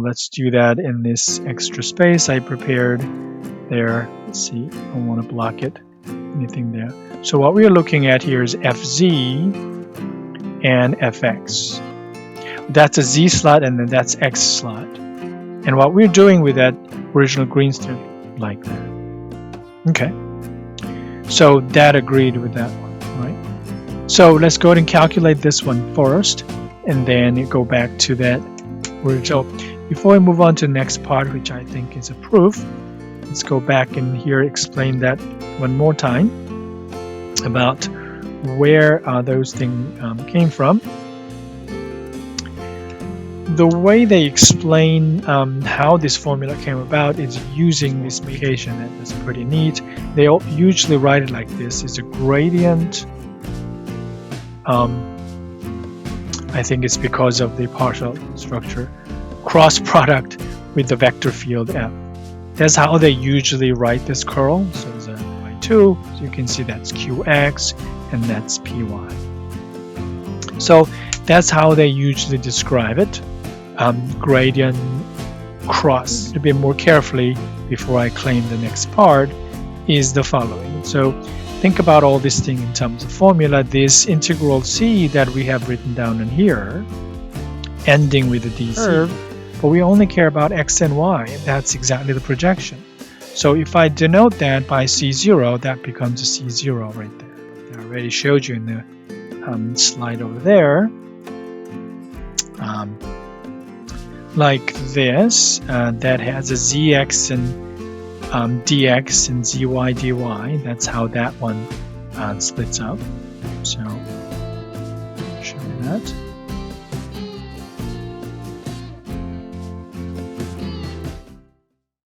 Let's do that in this extra space I prepared there. Let's see, I don't want to block it, anything there. So what we're looking at here is FZ and FX. That's a Z slot and then that's X slot. And what we're doing with that original green strip, like that. Okay. So that agreed with that one, right? So let's go ahead and calculate this one first, and then you go back to that original. Before we move on to the next part, which I think is a proof, let's go back and here explain that one more time about where those things came from. The way they explain how this formula came about is using this multiplication. That's pretty neat. They usually write it like this: it's a gradient. I think it's because of the partial structure cross product with the vector field F. That's how they usually write this curl. So it's a y2, so you can see that's qx and that's py. So that's how they usually describe it. Gradient cross. A bit more carefully before I claim the next part is the following. So think about all this thing in terms of formula. This integral c that we have written down in here, ending with a dc curve, but we only care about x and y. That's exactly the projection. So if I denote that by c0, that becomes a c0 right there. I already showed you in the slide over there. Like this, that has a zx and dx and zy dy. That's how that one splits up. So, show you that.